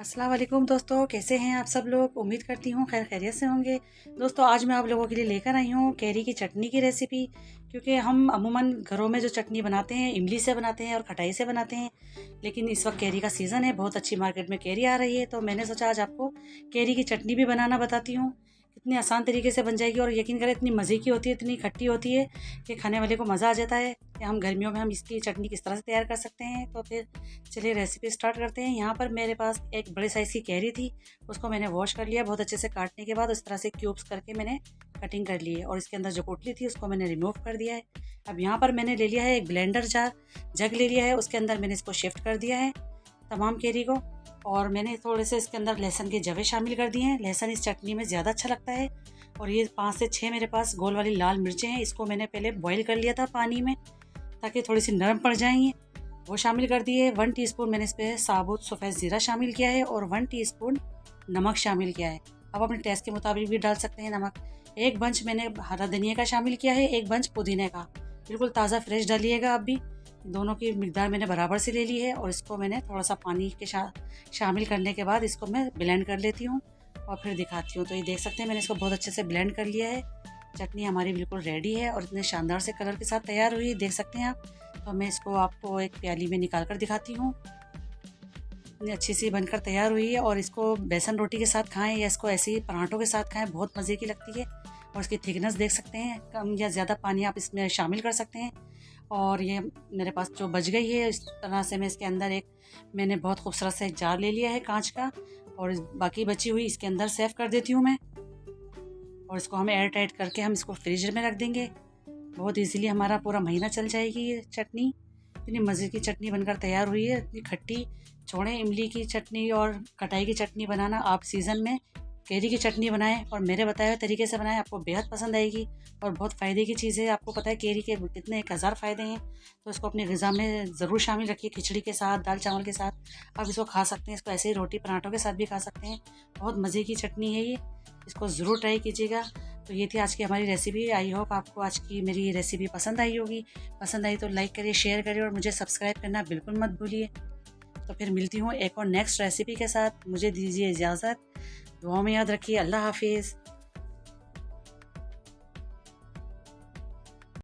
अस्सलाम वालेकुम दोस्तों, कैसे हैं आप सब लोग। उम्मीद करती हूँ खैर खैरियत से होंगे। दोस्तों आज मैं आप लोगों के लिए लेकर आई हूँ कैरी की चटनी की रेसिपी। क्योंकि हम अमूमन घरों में जो चटनी बनाते हैं इमली से बनाते हैं और खटाई से बनाते हैं, लेकिन इस वक्त कैरी का सीज़न है, बहुत अच्छी मार्केट में कैरी आ रही है, तो मैंने सोचा आज आपको कैरी की चटनी भी बनाना बताती हूँ। कितने आसान तरीके से बन जाएगी और यकीन करें इतनी मज़े की होती है, इतनी खट्टी होती है कि खाने वाले को मज़ा आ जाता है कि हम गर्मियों में हम इसकी चटनी किस तरह से तैयार कर सकते हैं। तो फिर चलिए रेसिपी स्टार्ट करते हैं। यहाँ पर मेरे पास एक बड़े साइज़ की कैरी थी, उसको मैंने वॉश कर लिया बहुत अच्छे से। काटने के बाद इस तरह से क्यूब्स करके मैंने कटिंग कर ली है और इसके अंदर जो पोटली थी उसको मैंने रिमूव कर दिया है। अब यहाँ पर मैंने ले लिया है एक ब्लेंडर जार, जग ले लिया है, उसके अंदर मैंने इसको शिफ्ट कर दिया है तमाम कैरी को। और मैंने थोड़े से इसके अंदर लहसुन के जवे शामिल कर दिए हैं। लहसुन इस चटनी में ज़्यादा अच्छा लगता है। और ये 5 से 6 मेरे पास गोल वाली लाल मिर्चें हैं, इसको मैंने पहले बॉईल कर लिया था पानी में ताकि थोड़ी सी नरम पड़ जाएंगी, वो शामिल कर दिए। 1 टीस्पून मैंने इस पर साबुत सफ़ेद ज़ीरा शामिल किया है और 1 टीस्पून नमक शामिल किया है। अब अपने टेस्ट के मुताबिक भी डाल सकते हैं नमक। एक बंच मैंने हरा धनिया का शामिल किया है, एक बंच पुदीने का, बिल्कुल ताज़ा फ्रेश डालिएगा आप भी। दोनों की मिकदार मैंने बराबर से ले ली है और इसको मैंने थोड़ा सा पानी के शामिल करने के बाद इसको मैं ब्लेंड कर लेती हूँ और फिर दिखाती हूँ। तो ये देख सकते हैं मैंने इसको बहुत अच्छे से ब्लेंड कर लिया है। चटनी हमारी बिल्कुल रेडी है और इतने शानदार से कलर के साथ तैयार हुई है, देख सकते हैं आप। तो मैं इसको आपको एक प्याली में निकाल कर दिखाती हूँ। इतनी अच्छी सी बनकर तैयार हुई है और इसको बेसन रोटी के साथ खाएं या इसको ऐसे ही पराठों के साथ खाएं, बहुत मज़े की लगती है। और इसकी थिकनेस देख सकते हैं, कम या ज़्यादा पानी आप इसमें शामिल कर सकते हैं। और ये मेरे पास जो बच गई है, इस तरह से मैं इसके अंदर एक मैंने बहुत खूबसूरत सा एक जार ले लिया है कांच का, और बाकी बची हुई इसके अंदर सेव कर देती हूँ मैं। और इसको हम एयर टाइट करके हम इसको फ्रीजर में रख देंगे। बहुत इजीली हमारा पूरा महीना चल जाएगी ये चटनी। इतनी मज़े की चटनी बनकर तैयार हुई है, इतनी खट्टी। छोड़ें इमली की चटनी और खटाई की चटनी बनाना, आप सीज़न में कैरी की चटनी बनाएं और मेरे बताए हुए तरीके से बनाएं, आपको बेहद पसंद आएगी। और बहुत फ़ायदे की चीज़ है, आपको पता है कैरी के कितने 1000 फ़ायदे हैं। तो इसको अपनी ग़िज़ा में ज़रूर शामिल रखिए, खिचड़ी के साथ, दाल चावल के साथ आप इसको खा सकते हैं। इसको ऐसे ही रोटी पराठों के साथ भी खा सकते हैं। बहुत मज़े की चटनी है ये, इसको ज़रूर ट्राई कीजिएगा। तो ये थी आज की हमारी रेसिपी। आई होप आपको आज की मेरी रेसिपी पसंद आई होगी। पसंद आई तो लाइक करिए, शेयर करिए और मुझे सब्सक्राइब करना बिल्कुल मत भूलिए। तो फिर मिलती हूँ एक और नेक्स्ट रेसिपी के साथ। मुझे दीजिए इजाज़त, दुआ में याद रखिए। अल्लाह हाफिज़।